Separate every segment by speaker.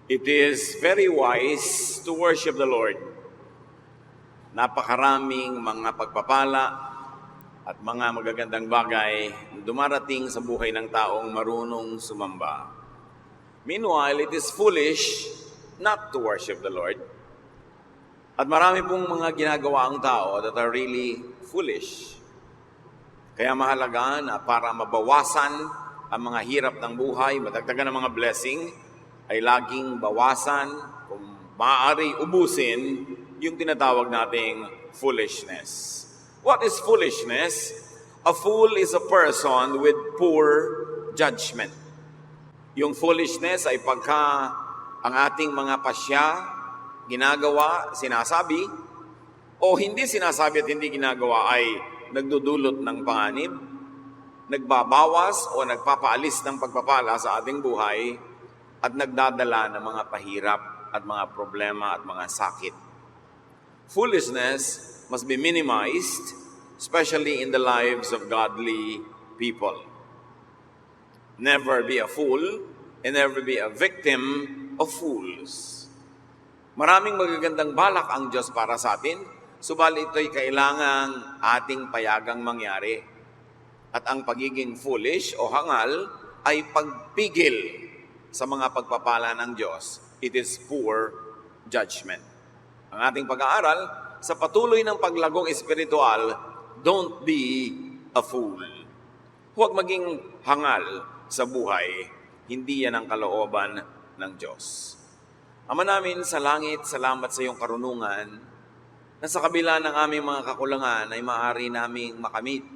Speaker 1: It is very wise to worship the Lord. Napakaraming mga pagpapala at mga magagandang bagay na dumarating sa buhay ng taong marunong sumamba. Meanwhile, it is foolish not to worship the Lord. At marami pong mga ginagawa ang tao that are really foolish. Kaya mahalaga na para mabawasan ang mga hirap ng buhay, madagdagan ng mga blessing, ay laging bawasan, kung maaari ubusin, yung tinatawag nating foolishness. What is foolishness? A fool is a person with poor judgment. Yung foolishness ay pagka ang ating mga pasya, ginagawa, sinasabi, o hindi sinasabi at hindi ginagawa ay nagdudulot ng panganib, nagbabawas o nagpapaalis ng pagpapala sa ating buhay, at nagdadala ng mga pahirap at mga problema at mga sakit. Foolishness must be minimized, especially in the lives of godly people. Never be a fool and never be a victim of fools. Maraming magagandang balak ang Diyos para sa atin, subalit ito'y kailangang ating payagang mangyari. At ang pagiging foolish o hangal ay pagpigil sa mga pagpapala ng Diyos. It is poor judgment. Ang ating pag-aaral, sa patuloy ng paglagong espiritual, don't be a fool. Huwag maging hangal sa buhay. Hindi yan ang kalooban ng Diyos. Ama namin sa langit, salamat sa iyong karunungan na sa kabila ng aming mga kakulangan ay maaari naming makamit.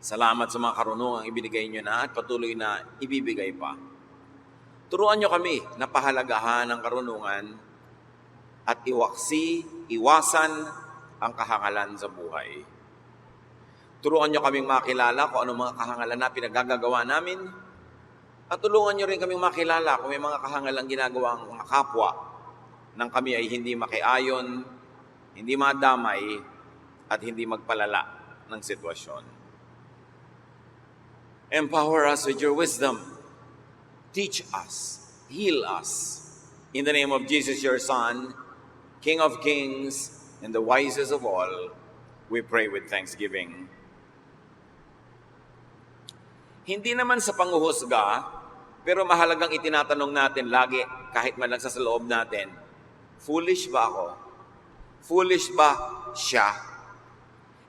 Speaker 1: Salamat sa mga karunungang ibinigay nyo na at patuloy na ibibigay pa. Turuan nyo kami na pahalagahan ang karunungan at iwasan ang kahangalan sa buhay. Turuan nyo kaming makilala kung anong mga kahangalan na pinagagagawa namin at tulungan nyo rin kaming makilala kung may mga kahangalang ginagawa ang mga kapwa nang kami ay hindi makiayon, hindi madamay at hindi magpalala ng sitwasyon. Empower us with your wisdom. Teach us. Heal us. In the name of Jesus, your Son, King of Kings, and the wisest of all, we pray with thanksgiving. Hindi naman sa panghuhusga, pero mahalagang itinatanong natin lagi, kahit man lang sa loob natin, foolish ba ako? Foolish ba siya?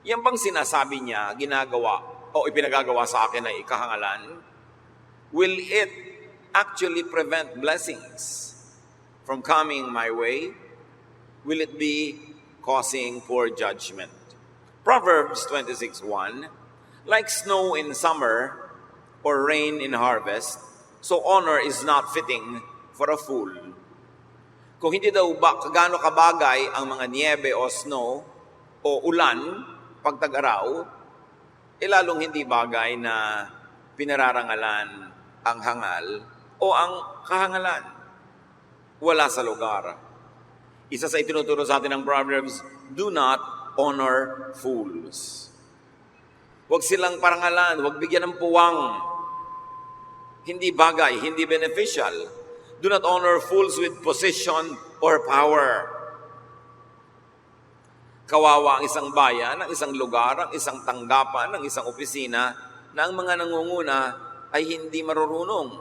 Speaker 1: Yan bang sinasabi niya, ginagawa, o ipinagagawa sa akin ay ikahangalan, will it actually prevent blessings from coming my way? Will it be causing poor judgment? Proverbs 26:1, like snow in summer or rain in harvest, so honor is not fitting for a fool. Kung hindi daw ba gaano kabagay ang mga niebe o snow o ulan pag tag-araw, lalong hindi bagay na pinararangalan ang hangal o ang kahangalan. Wala sa lugar. Isa sa itinuturo sa atin ng Proverbs, do not honor fools. Huwag silang parangalan, huwag bigyan ng puwang. Hindi bagay, hindi beneficial. Do not honor fools with position or power. Kawawa ang isang bayan, ang isang lugar, ang isang tanggapan, ang isang opisina na ang mga nangunguna ay hindi marurunong.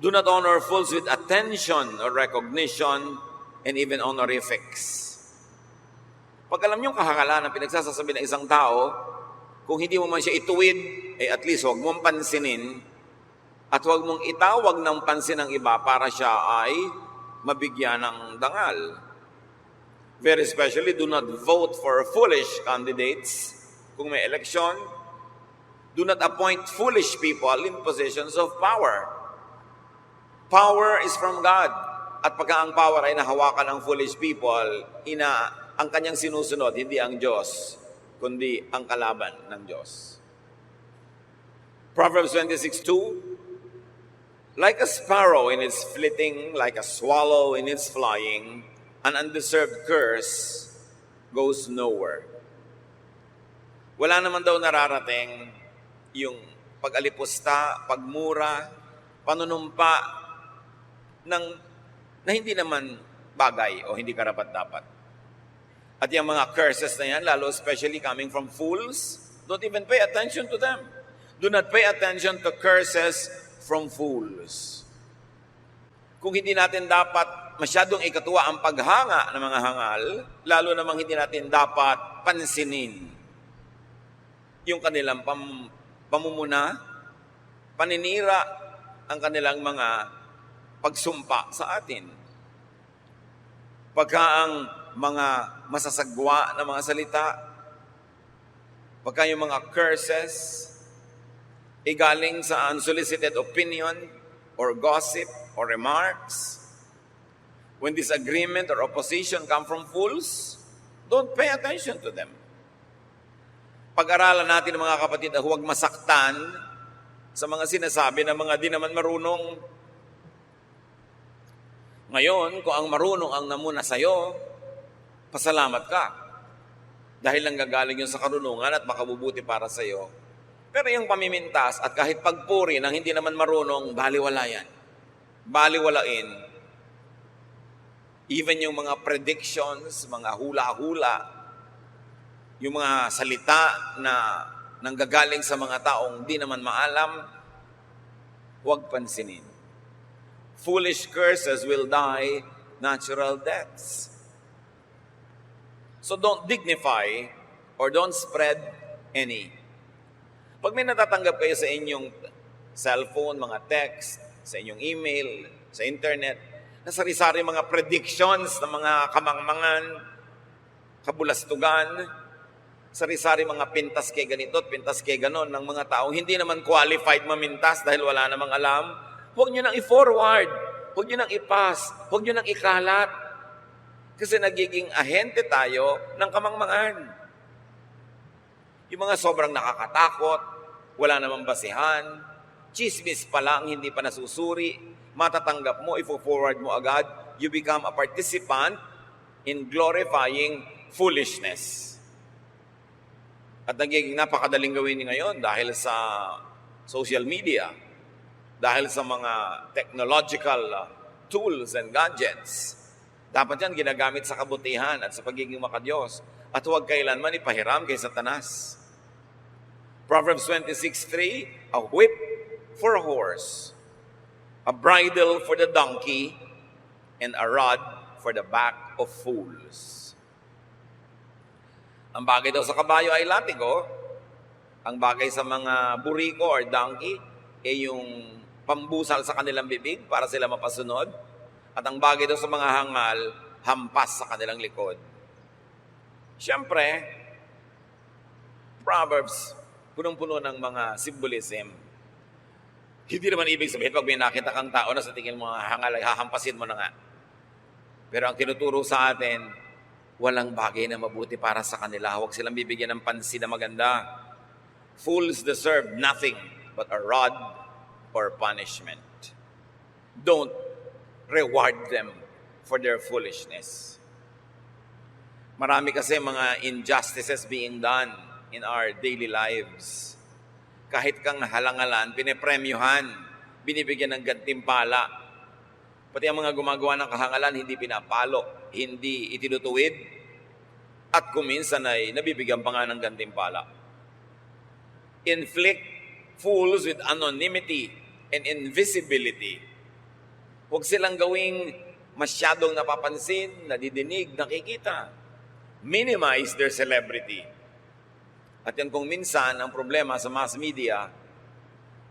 Speaker 1: Do not honor fools with attention or recognition and even honorifics. Pag alam niyong kahangalan ang pinagsasasabi ng isang tao, kung hindi mo man siya ituwid, at least huwag mong pansinin at huwag mong itawag ng pansin ng iba para siya ay mabigyan ng dangal. Very especially, do not vote for foolish candidates kung may eleksyon. Do not appoint foolish people in positions of power. Power is from God. At pagka ang power ay nahawakan ng foolish people, ang kanyang sinusunod, hindi ang Diyos, kundi ang kalaban ng Diyos. Proverbs 26:2, like a sparrow in its flitting, like a swallow in its flying, an undeserved curse goes nowhere. Wala naman daw nararating yung pag-alipusta, pagmura, panunumpa na hindi naman bagay o hindi karapat-dapat. At yung mga curses na yan, lalo especially coming from fools, don't even pay attention to them. Do not pay attention to curses from fools. Kung hindi natin dapat masyadong ikatuwa ang paghanga ng mga hangal, lalo namang hindi natin dapat pansinin yung kanilang pamumuna, paninira ang kanilang mga pagsumpa sa atin. Pagka ang mga masasagwa na mga salita, pagka yung mga curses, galing sa unsolicited opinion or gossip or remarks, when disagreement or opposition come from fools, don't pay attention to them. Pag-aralan natin mga kapatid na huwag masaktan sa mga sinasabi ng mga di naman marunong. Ngayon, kung ang marunong ang namuna sa'yo, pasalamat ka. Dahil nanggagaling yun sa karunungan at makabubuti para sa'yo. Pero yung pamimintas at kahit pagpuri ng hindi naman marunong, baliwala yan. Baliwalain. Even yung mga predictions, mga hula-hula, yung mga salita na nanggagaling sa mga taong di naman maalam, huwag pansinin. Foolish curses will die natural deaths. So don't dignify or don't spread any. Pag may natatanggap kayo sa inyong cellphone, mga text, sa inyong email, sa internet, na sari-sari mga predictions ng mga kamangmangan, kabulastugan, sari-sari mga pintas kay ganito at pintas kay ganon ng mga taong hindi naman qualified mamintas dahil wala namang alam, huwag nyo nang i-forward, huwag nyo nang i-pass, huwag nyo nang ikalat. Kasi nagiging ahente tayo ng kamangmangan. Yung mga sobrang nakakatakot, wala namang basihan, chismis pa lang, hindi pa nasusuri, matatanggap mo, i-forward mo agad, you become a participant in glorifying foolishness. At nagiging napakadaling gawin ngayon dahil sa social media, dahil sa mga technological tools and gadgets. Dapat yan ginagamit sa kabutihan at sa pagiging makadiyos. At huwag kailanman ipahiram kay Satanas. Proverbs 26:3, a whip for a horse, a bridle for the donkey, and a rod for the back of fools. Ang bagay daw sa kabayo ay latigo. Ang bagay sa mga buriko or donkey ay yung pambusal sa kanilang bibig para sila mapasunod. At ang bagay daw sa mga hangal, hampas sa kanilang likod. Siyempre, Proverbs, punong-puno ng mga symbolism. Hindi naman ibig sabihin, pag may nakita kang tao na sa tingin mo hangal, ay hahampasin mo na nga. Pero ang tinuturo sa atin, walang bagay na mabuti para sa kanila. Huwag silang bibigyan ng pansin na maganda. Fools deserve nothing but a rod or punishment. Don't reward them for their foolishness. Marami kasi mga injustices being done in our daily lives. Kahit kang halangalan, pinipremyuhan, binibigyan ng gantimpala. Pati ang mga gumagawa ng kahangalan, hindi pinapalo, hindi itinutuwid, at kuminsan ay nabibigyan pa nga ng gantimpala. Inflict fools with anonymity and invisibility. Huwag silang gawing masyadong napapansin, nadidinig, nakikita. Minimize their celebrity. At yan kung minsan, ang problema sa mass media,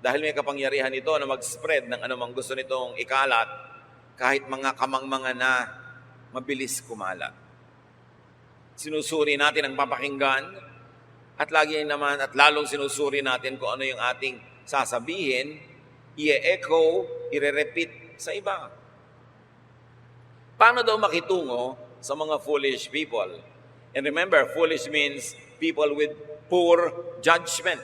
Speaker 1: dahil may kapangyarihan ito na mag-spread ng anumang gusto nitong ikalat, kahit mga kamangmangan na mabilis kumalat. Sinusuri natin ang papakinggan, at lagi naman at lalong sinusuri natin kung ano yung ating sasabihin, i-echo, i-repeat sa iba. Paano daw makitungo sa mga foolish people? And remember, foolish means people with poor judgment.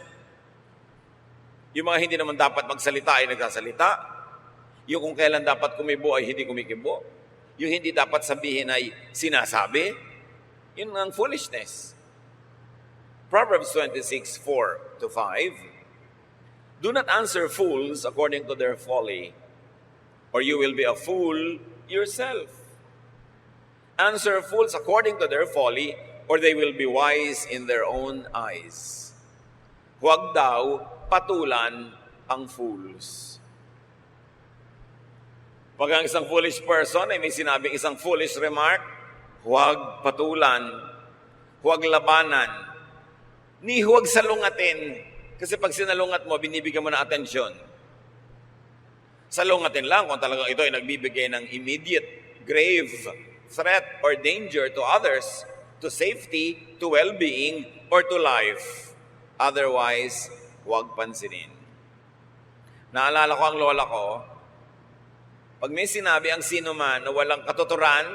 Speaker 1: Yung mga hindi naman dapat magsalita ay nagsasalita. Yung kung kailan dapat kumibo ay hindi kumikibo. Yung hindi dapat sabihin ay sinasabi. Yun ang foolishness. Proverbs 26:4-5. Do not answer fools according to their folly, or you will be a fool yourself. Answer fools according to their folly, or they will be wise in their own eyes. Huwag daw patulan ang fools. Pag ang isang foolish person ay may sinabing isang foolish remark, huwag patulan, huwag labanan, ni huwag salungatin. Kasi pag sinalungat mo, binibigyan mo na atensyon. Salungatin lang kung talagang ito ay nagbibigay ng immediate, grave threat or danger to others, to safety, to well-being, or to life. Otherwise, huwag pansinin. Naalala ko ang lola ko, pag may sinabi ang sino man na walang katuturan,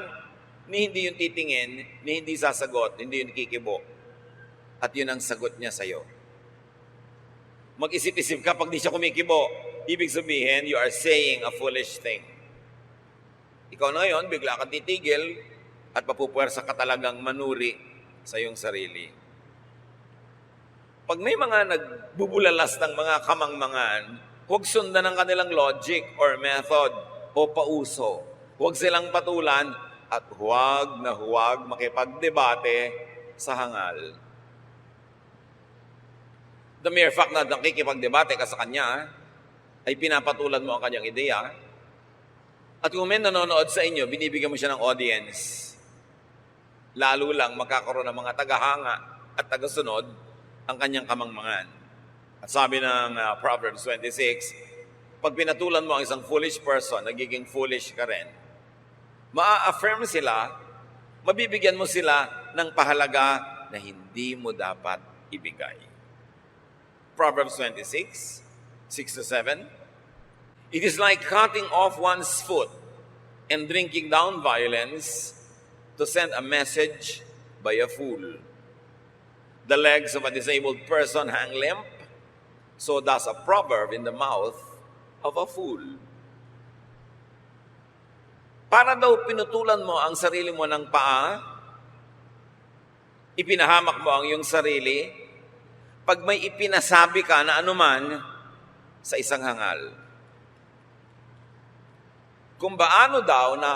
Speaker 1: ni hindi yung titingin, ni hindi sasagot, hindi yung kikibo. At yun ang sagot niya sa'yo. Mag-isip-isip ka pag di siya kumikibo, ibig sabihin, you are saying a foolish thing. Ikaw na ngayon, bigla kang titigil at papupuwersa ka talagang manuri sa iyong sarili. Pag may mga nagbubulalas ng mga kamangmangan, huwag sundan ang kanilang logic or method o pauso. Huwag silang patulan at huwag na huwag makipagdebate sa hangal. The mere fact na nakikipagdebate ka sa kanya, ay pinapatulan mo ang kanyang ideya. At kung may nanonood sa inyo, binibigyan mo siya ng audience. Lalo lang magkakaroon ng mga tagahanga at tagasunod ang kanyang kamangmangan. At sabi ng Proverbs 26, pag pinatulan mo ang isang foolish person, nagiging foolish ka rin. Maa-affirm sila, mabibigyan mo sila ng pahalaga na hindi mo dapat ibigay. Proverbs 26, 6-7. It is like cutting off one's foot and drinking down violence to send a message by a fool. The legs of a disabled person hang limp, so does a proverb in the mouth of a fool. Para daw pinutulan mo ang sarili mo ng paa, ipinahamak mo ang iyong sarili, pag may ipinasabi ka na anuman sa isang hangal. Kung baano daw na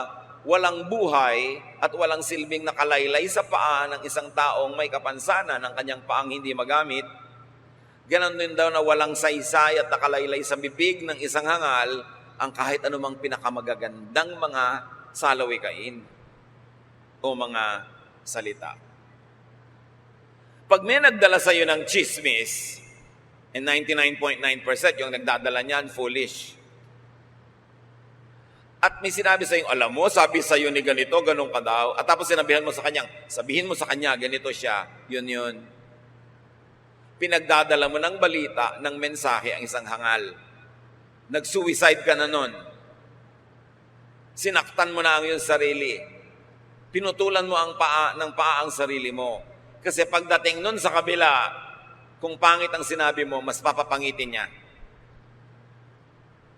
Speaker 1: walang buhay at walang silbing nakalaylay sa paa ng isang taong may kapansanan ng kanyang paang hindi magamit, ganon din daw na walang saysay at nakalaylay sa bibig ng isang hangal ang kahit anumang pinakamagagandang mga salawikain o mga salita. Pag may nagdala sa iyo ng chismis, and 99.9% yung nagdadala niyan, foolish. At may sinabi sa iyo, alam mo, sabi sa iyo ni ganito, ganun ka daw. At tapos sabihin mo sa kanya, ganito siya, yun. Pinagdadala mo ng balita, ng mensahe ang isang hangal. Nag-suicide ka na nun. Sinaktan mo na ang iyong sarili. Pinutulan mo ang paa ang sarili mo. Kasi pagdating nun sa kabila, kung pangit ang sinabi mo, mas papapangitin niya.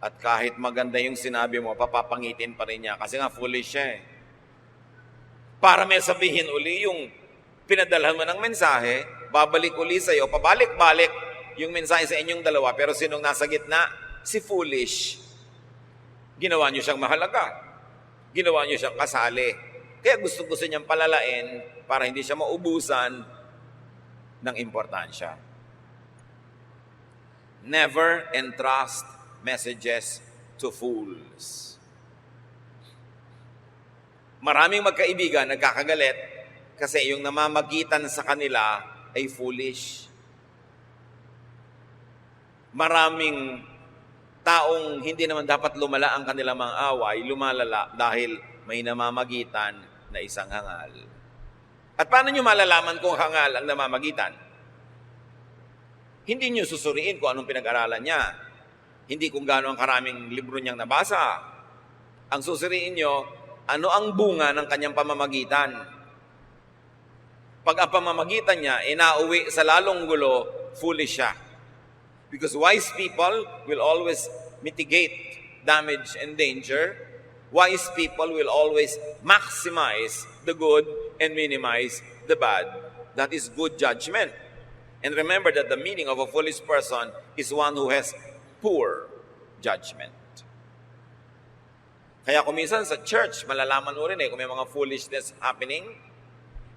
Speaker 1: At kahit maganda yung sinabi mo, papapangitin pa rin niya. Kasi nga foolish siya eh. Para may sabihin uli yung pinadalhan mo ng mensahe, babalik uli sa iyo, pabalik-balik yung mensahe sa inyong dalawa. Pero sinong nasa gitna? Si foolish. Ginawa niyo siyang mahalaga. Ginawa niyo siyang kasali. Kaya gusto niyang palalain para hindi siya maubusan ng importansya. Never entrust messages to fools. Maraming magkaibigan nagkakagalit kasi yung namamagitan sa kanila ay foolish. Maraming taong hindi naman dapat lumala ang kanilang mga away, lumalala dahil may namamagitan na isang hangal. At paano nyo malalaman kung hangal ang namamagitan? Hindi nyo susuriin kung anong pinag-aralan niya. Hindi kung gaano ang karaming libro niyang nabasa. Ang susuriin nyo, ano ang bunga ng kanyang pamamagitan. Pag ang pamamagitan niya, inauwi sa lalong gulo, foolish siya. Because wise people will always mitigate damage and danger. Wise people will always maximize the good and minimize the bad. That is good judgment. And remember that the meaning of a foolish person is one who has poor judgment. Kaya kung minsan sa church, malalaman mo rin kung may mga foolishness happening.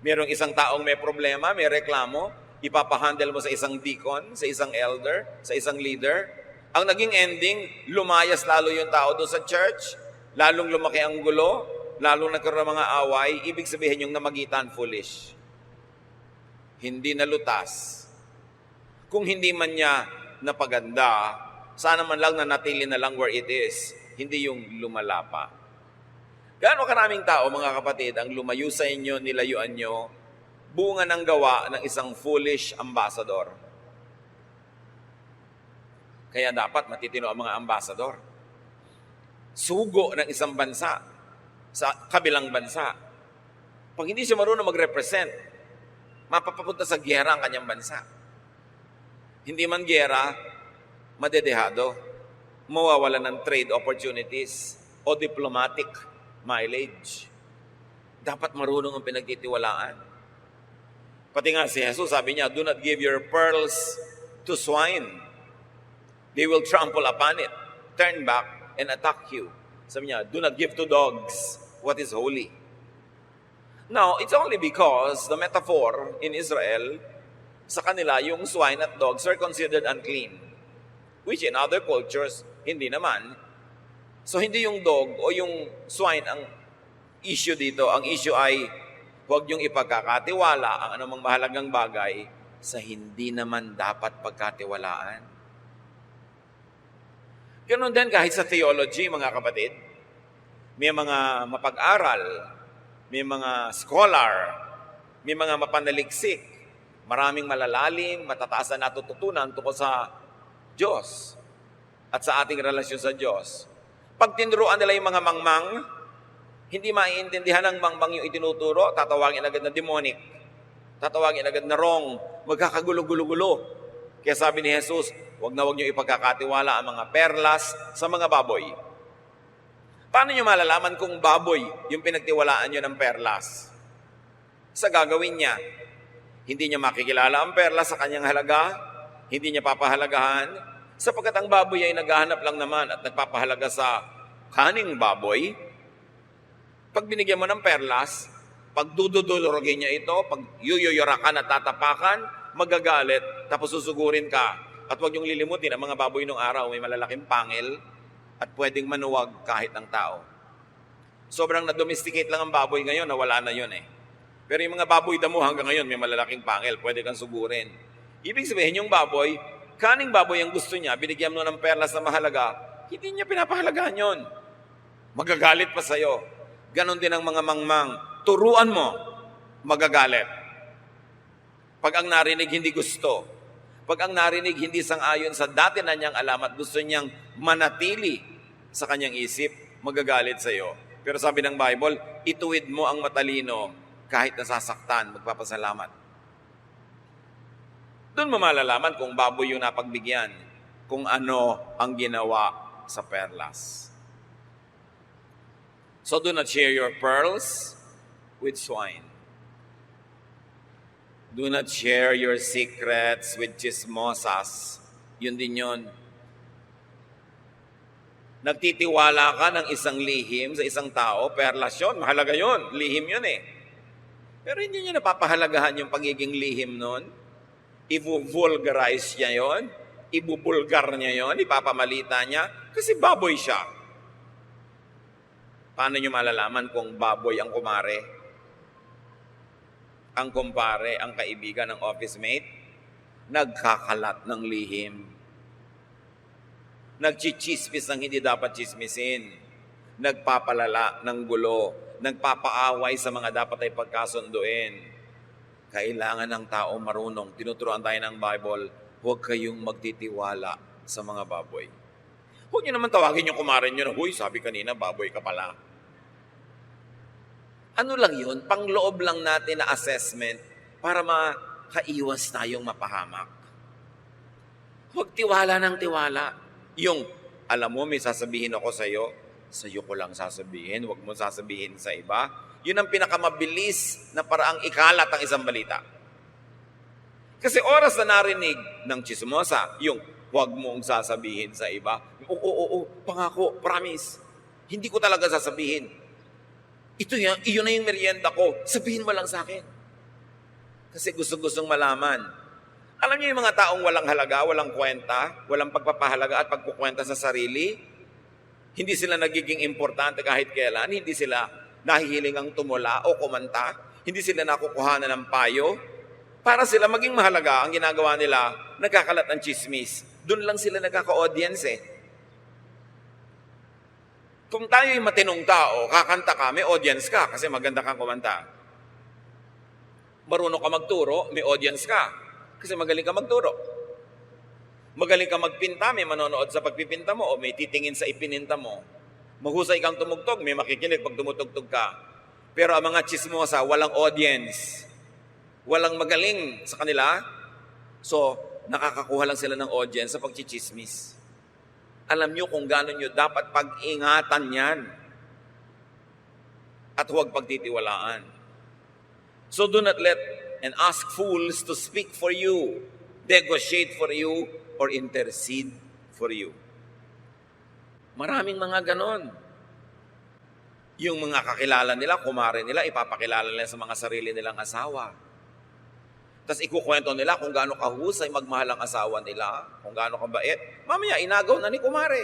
Speaker 1: Merong isang taong may problema, may reklamo, ipapahandle mo sa isang deacon, sa isang elder, sa isang leader. Ang naging ending, lumayas lalo yung tao doon sa church, lalong lumaki ang gulo, lalong nagkaroon ng mga away, ibig sabihin yung namagitan, foolish. Hindi nalutas. Kung hindi man niya napaganda, sana man lang nanatili na lang where it is, hindi yung lumala pa. Gaano karaming tao, mga kapatid, ang lumayo sa inyo, nilayuan nyo, bunga ng gawa ng isang foolish ambassador. Kaya dapat matitino ang mga ambassador. Sugo ng isang bansa sa kabilang bansa. Pag hindi siya marunong mag-represent, mapapapunta sa giyera ang kanyang bansa. Hindi man giyera, madedehado, mawawala ng trade opportunities o diplomatic mileage. Dapat marunong ang pinagtitiwalaan. Pati nga si Jesus, sabi niya, do not give your pearls to swine. They will trample upon it, turn back, and attack you. Sabi niya, do not give to dogs what is holy. Now, it's only because the metaphor in Israel, sa kanila, yung swine at dogs are considered unclean. Which in other cultures, hindi naman. So, hindi yung dog o yung swine ang issue dito. Ang issue ay, huwag yung ipagkakatiwala ang anumang mahalagang bagay sa hindi naman dapat pagkatiwalaan. Ganun din kahit sa theology, mga kapatid. May mga mapag-aral, may mga scholar, may mga mapanaliksik, maraming malalalim, matataas na natututunan tungkol sa Diyos at sa ating relasyon sa Diyos. Pag tinuruan nila yung mga mangmang, hindi maiintindihan ng mangmang yung itinuturo, tatawagin agad na demonic, tatawagin agad na wrong, magkakagulo-gulo-gulo. Kaya sabi ni Jesus, huwag niyo ipagkakatiwala ang mga perlas sa mga baboy. Paano niyo malalaman kung baboy yung pinagtiwalaan niyo ng perlas? Sa gagawin niya, hindi niya makikilala ang perlas sa kanyang halaga, hindi niya papahalagahan, sapagkat ang baboy ay naghahanap lang naman at nagpapahalaga sa kaning baboy. Pag binigyan mo ng perlas, pag dududulurogin niya ito, pag yuyuyurakan at tatapakan, magagalit, tapos susugurin ka. At huwag niyong lilimutin, ang mga baboy nung araw may malalaking pangil at pwedeng manuwag kahit ng tao. Sobrang na-domesticate lang ang baboy ngayon, nawala na yun eh. Pero yung mga baboy damo hanggang ngayon may malalaking pangil, pwede kang sugurin. Ibig sabihin yung baboy, kaning baboy ang gusto niya, binigyan mo ng perlas na mahalaga, hindi niya pinapahalagahan yun. Magagalit pa sa'yo. Ganon din ang mga mangmang. Turuan mo, magagalit. Pag ang narinig hindi gusto, pag ang narinig hindi sang-ayon sa dati na niyang alam at gusto niyang manatili sa kanyang isip, magagalit sa'yo. Pero sabi ng Bible, ituwid mo ang matalino kahit nasasaktan, magpapasalamat. Doon mo malalaman kung baboy yung napagbigyan, kung ano ang ginawa sa perlas. So do not share your pearls with swine. Do not share your secrets with chismosas. Yun din yun. Nagtitiwala ka ng isang lihim sa isang tao, perlas yun, mahalaga yun, lihim yun eh. Pero hindi niya napapahalagahan yung pagiging lihim nun. I-vulgarize niya yon, ibubulgar niya yon, ipapamalita niya, kasi baboy siya. Paano niyo malalaman kung baboy ang kumare? Ang kumpare, ang kaibigan ng office mate? Nagkakalat ng lihim. Nagchichismis ng hindi dapat chismisin. Nagpapalala ng gulo. Nagpapaaway sa mga dapat ay pagkasunduin. Kailangan ng tao marunong. Tinuturoan tayo ng Bible, huwag kayong magtitiwala sa mga baboy. Huwag niyo naman tawagin yung kumarin nyo na, huy, sabi kanina, baboy ka pala. Ano lang yun? Pangloob lang natin na assessment para makaiwas tayong mapahamak. Huwag tiwala ng tiwala. Yung, alam mo, may sasabihin ako sa'yo ko lang sasabihin, huwag mo sasabihin sa iba. Yun ang pinakamabilis na paraang ikalat ang isang balita. Kasi oras na narinig ng chismosa, yung huwag mong sasabihin sa iba. Oo, pangako, promise. Hindi ko talaga sasabihin. Iyon na yung merienda ko. Sabihin mo lang sa akin. Kasi gustong malaman. Alam niyo yung mga taong walang halaga, walang kwenta, walang pagpapahalaga at pagkukwenta sa sarili, hindi sila nagiging importante kahit kailan, hindi sila nahihilingang tumula o kumanta, hindi sila nakukuhanan ng payo. Para sila maging mahalaga, ang ginagawa nila, nagkakalat ng chismis. Doon lang sila nagkaka-audience eh. Kung tayo'y matinong tao, kakanta ka, may audience ka kasi maganda kang kumanta. Marunong ka magturo, may audience ka kasi magaling ka magturo. Magaling ka magpinta, may manonood sa pagpipinta mo o may titingin sa ipininta mo. Mahusay kang tumugtog, may makikinig pag tumutugtog ka. Pero ang mga chismosa, walang audience. Walang magaling sa kanila. So, nakakakuha lang sila ng audience sa pagchichismis. Alam nyo kung gano'n nyo dapat pag-ingatan yan. At huwag pagtitiwalaan. So do not let and ask fools to speak for you, negotiate for you, or intercede for you. Maraming mga ganon. Yung mga kakilala nila, kumare nila, ipapakilala nila sa mga sarili nilang asawa. Tapos ikukwento nila kung gaano kahusay magmahal ang asawa nila, kung gaano kabait. Mamaya, inagaw na ni kumare.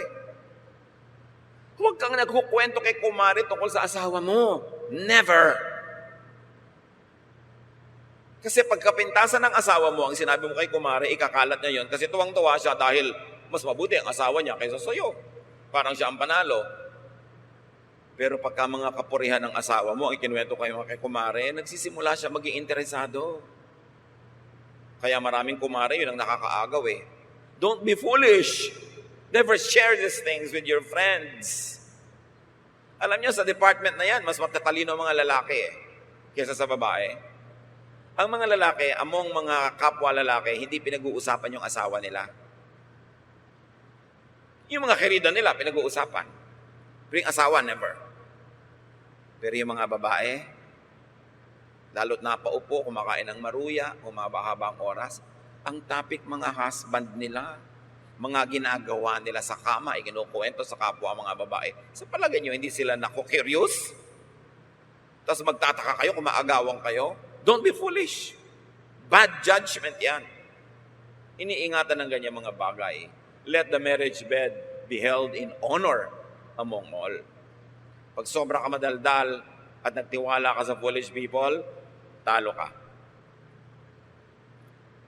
Speaker 1: Huwag kang nagkukwento kay kumare tungkol sa asawa mo. Never. Kasi pagkapintasan ng asawa mo, ang sinabi mo kay kumare, ikakalat niya yon kasi tuwang-tuwa siya dahil mas mabuti ang asawa niya kaysa sa'yo. Parang siya ang panalo. Pero pagka mga kapurihan ng asawa mo, ang ikinuwento kayo kay kumare, nagsisimula siya maging interesado. Kaya maraming kumare, yun ang nakakaagaw eh. Don't be foolish. Never share these things with your friends. Alam niyo, sa department na yan, mas matatalino ang mga lalaki kaysa sa babae. Ang mga lalaki, among mga kapwa lalaki, hindi pinag-uusapan yung asawa nila. Yung mga kerida nila, pinag-uusapan. Pero yung asawa, never. Pero yung mga babae, lalo't napaupo, kumakain ng maruya, humaba-habang oras, ang topic mga husband nila, mga ginagawa nila sa kama, ikinukwento sa kapwa mga babae. Sa palagay nyo, hindi sila naku-curious? Tapos magtataka kayo, kumaagawan kayo? Don't be foolish. Bad judgment yan. Iniingatan ng ganyan mga bagay. Let the marriage bed be held in honor among all. Pag sobra ka madaldal at nagtiwala ka sa foolish people, talo ka.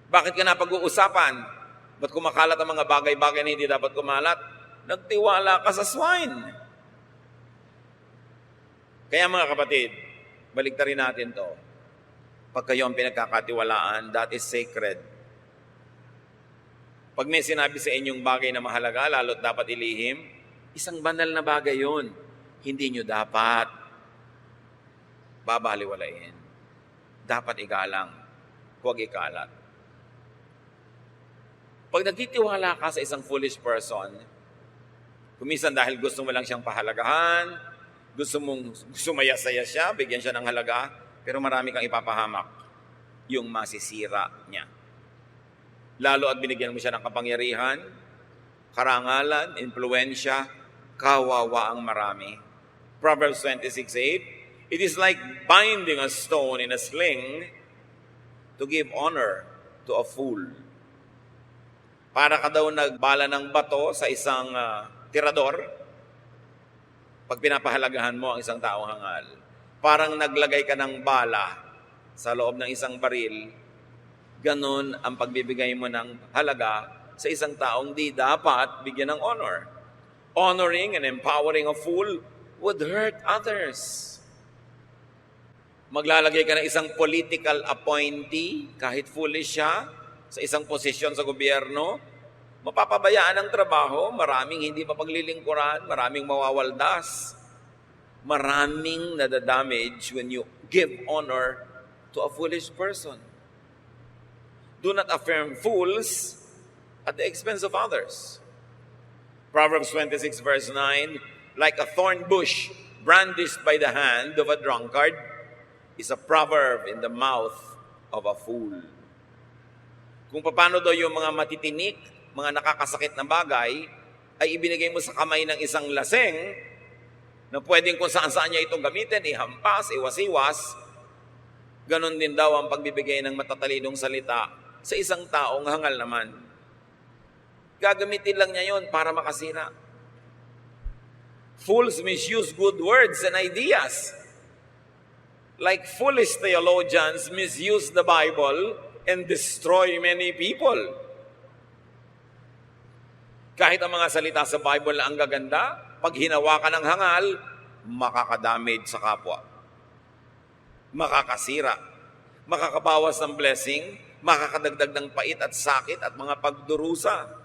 Speaker 1: Bakit ka na pag-uusapan? Ba't kumakalat ang mga bagay-bagay na hindi dapat kumalat? Nagtiwala ka sa swine. Kaya mga kapatid, baliktarin natin to. Pag kayo ang pinagkakatiwalaan, that is sacred. Pag may sinabi sa inyong bagay na mahalaga, lalo't dapat ilihim, isang banal na bagay yun. Hindi nyo dapat babaliwalain. Dapat igalang. Huwag ikalat. Pag nagtitiwala ka sa isang foolish person, kumisan dahil gusto mo lang siyang pahalagahan, gusto maya-saya siya, bigyan siya ng halaga, pero marami kang ipapahamak, yung masisira niya. Lalo at binigyan mo siya ng kapangyarihan, karangalan, impluensya, kawawa ang marami. Proverbs 26:8, it is like binding a stone in a sling to give honor to a fool. Para ka daw nagbala ng bato sa isang tirador, pag pinapahalagahan mo ang isang taong hangal. Parang naglagay ka ng bala sa loob ng isang baril, ganon ang pagbibigay mo ng halaga sa isang taong di dapat bigyan ng honor. Honoring and empowering a fool would hurt others. Maglalagay ka ng isang political appointee, kahit foolish siya, sa isang posisyon sa gobyerno, mapapabayaan ang trabaho, maraming hindi mapaglilingkuran, maraming mawawaldas. Maraming nadadamage when you give honor to a foolish person. Do not affirm fools at the expense of others. Proverbs 26 verse 9, like a thorn bush brandished by the hand of a drunkard is a proverb in the mouth of a fool. Kung paano daw yung mga matitinik, mga nakakasakit na bagay, ay ibinigay mo sa kamay ng isang laseng na pwedeng kung saan-saan niya ito gamitin, ihampas, iwas-iwas, ganon din daw ang pagbibigay ng matatalinong salita sa isang taong hangal naman. Gagamitin lang niya yon para makasira. Fools misuse good words and ideas. Like foolish theologians misuse the Bible and destroy many people. Kahit ang mga salita sa Bible na ang gaganda, pag hinawakan ng hangal, makakadamage sa kapwa. Makakasira. Makakabawas ng blessing, makakadagdag ng pait at sakit at mga pagdurusa.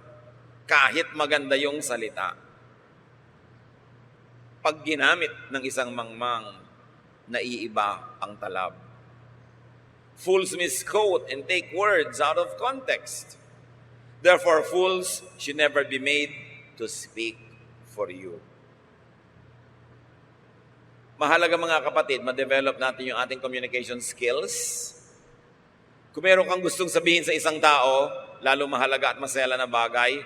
Speaker 1: Kahit maganda yung salita. Pag ginamit ng isang mangmang, naiiba ang talab. Fools misquote and take words out of context. Therefore, fools should never be made to speak for you. Mahalaga mga kapatid, ma-develop natin yung ating communication skills. Kung meron kang gustong sabihin sa isang tao, lalo mahalaga at masaya na bagay,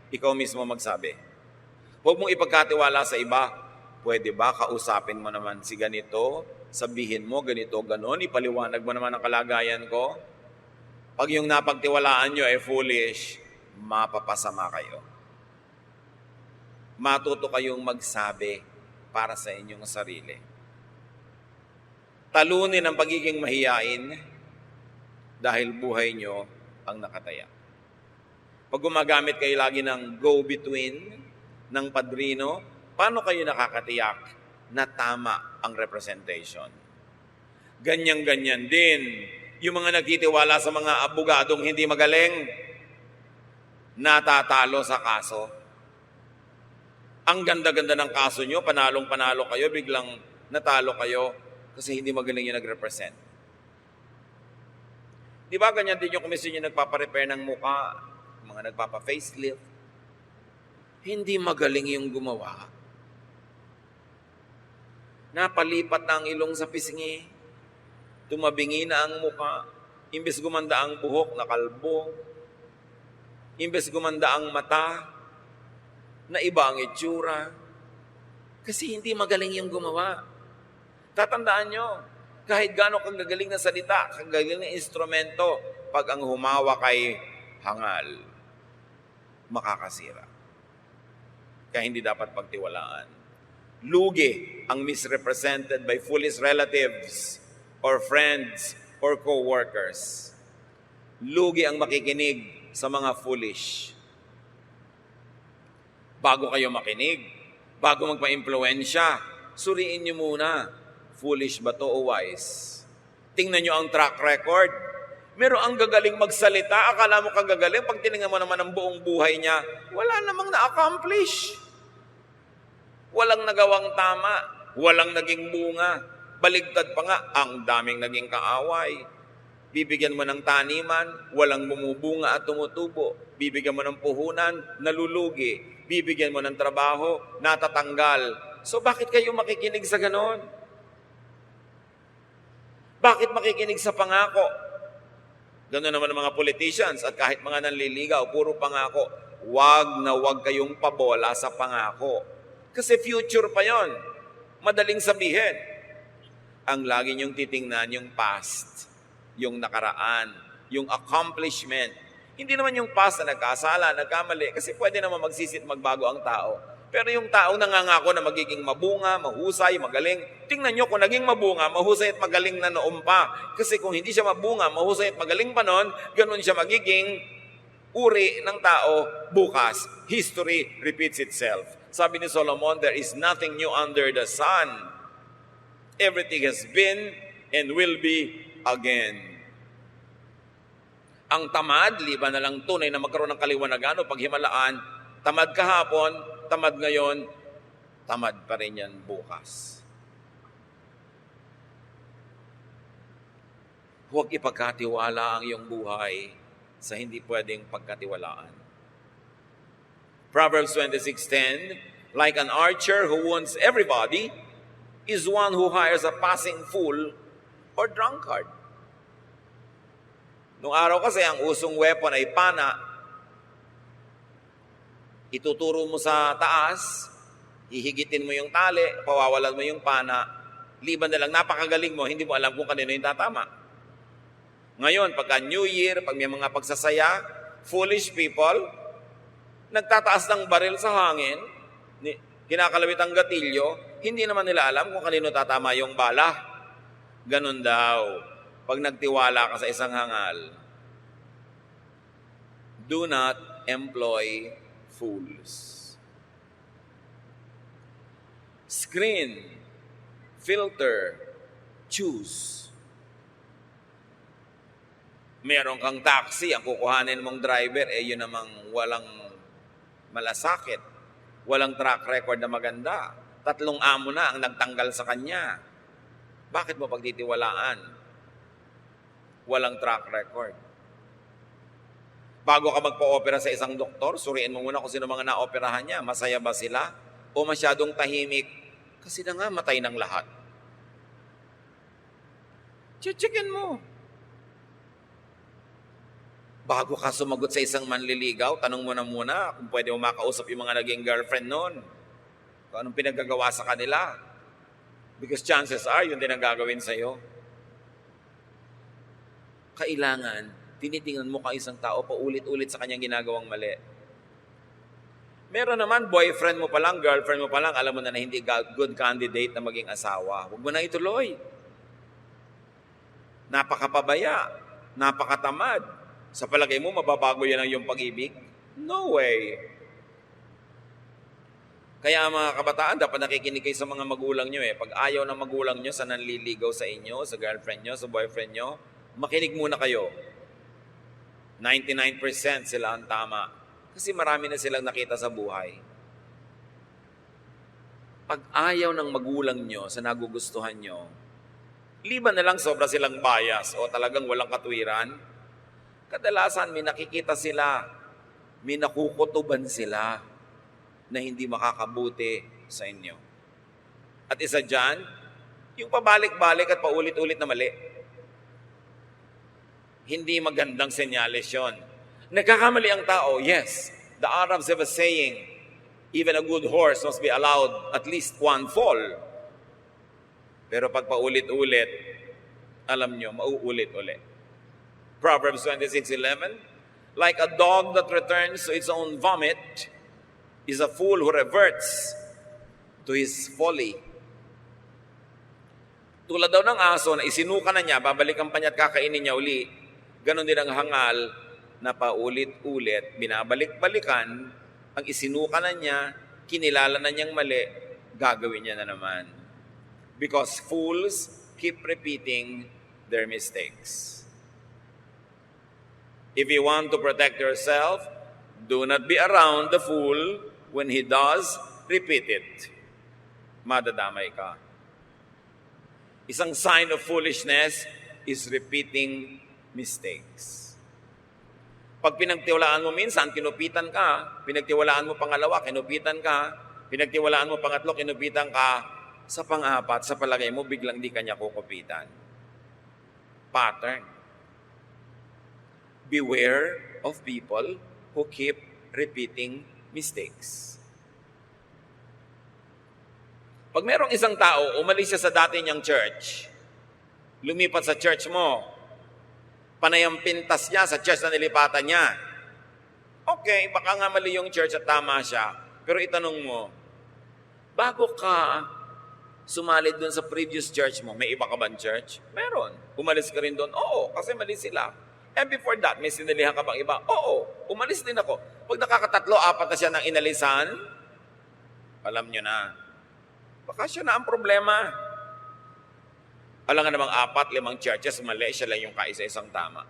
Speaker 1: ikaw mismo magsabi. Huwag mong ipagkatiwala sa iba. Pwede ba kausapin mo naman si ganito? Sabihin mo ganito, ganon, ipaliwanag mo naman ang kalagayan ko? Pag yung napagtiwalaan nyo ay foolish, mapapasama kayo. Matuto kayong magsabi para sa inyong sarili. Talunin ang pagiging mahiyain dahil buhay nyo ang nakataya. Pag gumagamit kayo lagi ng go-between, ng padrino, paano kayo nakakatiyak na tama ang representation? Ganyan-ganyan din. Yung mga nagtitiwala sa mga abogadong hindi magaling, natatalo sa kaso. Ang ganda-ganda ng kaso nyo, panalong-panalo kayo, biglang natalo kayo kasi hindi magaling yung nag-represent. Di ba ganyan din yung komisyon yung nagpaparepair ng muka, mga nagpapa-facelift? Hindi magaling yung gumawa. Napalipat na ang ilong sa pisngi, tumabingi na ang muka, imbes gumanda ang buhok, nakalbo, imbes gumanda ang mata, na iba ang itsura, kasi hindi magaling yung gumawa. Tatandaan nyo, kahit gano'ng kagagaling na salita, kagagaling na instrumento, pag ang humawak ay hangal, makakasira. Kaya hindi dapat pagtiwalaan. Lugi ang misrepresented by foolish relatives or friends or co-workers. Lugi ang makikinig sa mga foolish. Bago kayo makinig, bago magpa-impluensya, suriin nyo muna, foolish ba to o wise? Tingnan nyo ang track record. Meron ang gagaling magsalita, akala mo kagagaling, pag tinignan mo naman ang buong buhay niya, wala namang na-accomplish. Walang nagawang tama, walang naging bunga. Baligtad pa nga, ang daming naging kaaway. Bibigyan mo ng taniman, walang bumubunga at tumutubo. Bibigyan mo ng puhunan, nalulugi. Bibigyan mo ng trabaho, natatanggal. So bakit kayo makikinig sa ganon? Bakit makikinig sa pangako? Ganon naman ang mga politicians at kahit mga nanliligaw, puro pangako. Wag na wag kayong pabola sa pangako. Kasi future pa yon. Madaling sabihin. Ang lagi niyong titingnan yung past, yung nakaraan, yung accomplishment. Hindi naman yung past na nagkasala, nagkamali, kasi pwede naman magsisit magbago ang tao. Pero yung taong nangangako na magiging mabunga, mahusay, magaling, tingnan nyo kung naging mabunga, mahusay at magaling na noon pa. Kasi kung hindi siya mabunga, mahusay at magaling pa noon, ganun siya magiging uri ng tao bukas. History repeats itself. Sabi ni Solomon, there is nothing new under the sun. Everything has been and will be again. Ang tamad, liban na lang tunay na magkaroon ng kaliwanagan o paghimalaan, tamad kahapon, tamad ngayon, tamad pa rin yan bukas. Huwag ipagkatiwala ang iyong buhay sa hindi pwedeng pagkatiwalaan. Proverbs 26:10, like an archer who wounds everybody, is one who hires a passing fool or drunkard. Nung araw kasi, ang usong weapon ay pana. Ituturo mo sa taas, hihigitin mo yung tali, pawawalan mo yung pana, liban na lang, napakagaling mo, hindi mo alam kung kanino yung tatama. Ngayon, pagka New Year, pag may mga pagsasaya, foolish people, nagtataas ng baril sa hangin, kinakalawit ang gatilyo, hindi naman nila alam kung kanino tatama yung bala. Ganun daw, pag nagtiwala ka sa isang hangal. Do not employ fools. Screen, filter, choose. Meron kang taxi, ang kukuhanin mong driver, yun namang walang malasakit, walang track record na maganda. 3 amo na ang nagtanggal sa kanya. Bakit mo pagtitiwalaan? Walang track record. Bago ka magpa-opera sa isang doktor, suriin mo muna kung sino mga na-operahan niya. Masaya ba sila? O masyadong tahimik? Kasi na nga, matay ng lahat. Checkin mo. Bago ka sumagot sa isang manliligaw, tanong mo na muna kung pwede mo makausap yung mga naging girlfriend noon. Kung anong pinagagawa sa kanila. Because chances are, yun din ang gagawin sa'yo. Kailangan, tinitingnan mo ka isang tao, paulit-ulit sa kanyang ginagawang mali. Meron naman, boyfriend mo pa lang, girlfriend mo pa lang, alam mo na hindi good candidate na maging asawa. Huwag mo na ituloy. Napakapabaya, napakatamad. Sa palagay mo, mababago yan ang iyong pag-ibig? No way. Kaya mga kabataan, dapat nakikinig kayo sa mga magulang nyo. Pag ayaw ng magulang nyo sa nanliligaw sa inyo, sa girlfriend nyo, sa boyfriend nyo, makinig muna kayo. 99% sila ang tama. Kasi marami na silang nakita sa buhay. Pag ayaw ng magulang nyo sa nagugustuhan nyo, liban na lang sobra silang bias o talagang walang katwiran, kadalasan may nakikita sila, may nakukutuban sila na hindi makakabuti sa inyo. At isa dyan, yung pabalik-balik at paulit-ulit na mali. Hindi magandang senyales yun. Nagkakamali ang tao, yes. The Arabs have a saying, even a good horse must be allowed at least one fall. Pero pag paulit-ulit, alam nyo, mauulit-ulit. Proverbs 26:11, like a dog that returns to its own vomit is a fool who reverts to his folly. Tulad daw ng aso na isinuka na niya, babalikan pa niya at kakainin niya uli. Ganon din ang hangal na paulit-ulit, binabalik-balikan, ang isinuka na niya, kinilala na niyang mali, gagawin niya na naman. Because fools keep repeating their mistakes. If you want to protect yourself, do not be around the fool when he does repeat it. Madadamay ka. Isang sign of foolishness is repeating mistakes. Pag pinagtiwalaan mo minsan, kinupitan ka. Pinagtiwalaan mo pangalawa, kinupitan ka. Pinagtiwalaan mo pangatlo, kinupitan ka. Sa pang-apat, sa palagay mo, biglang di kanya kukupitan. Pattern. Beware of people who keep repeating mistakes. Pag merong isang tao, umalis siya sa dati niyang church, lumipat sa church mo, panay ang pintas niya sa church na nilipatan niya. Okay, baka nga mali yung church at tama siya, pero itanong mo, bago ka sumali dun sa previous church mo, may iba ka bang church? Meron. Umalis ka rin doon? Oo, kasi mali sila. And before that, may sinalihan ka bang iba? Oo, umalis din ako. Pag nakakatatlo, 4 na siya ng inalisan, alam nyo na, baka siya na ang problema. Alam nga namang 4, 5 churches, mali, siya lang yung kaisa-isang tama.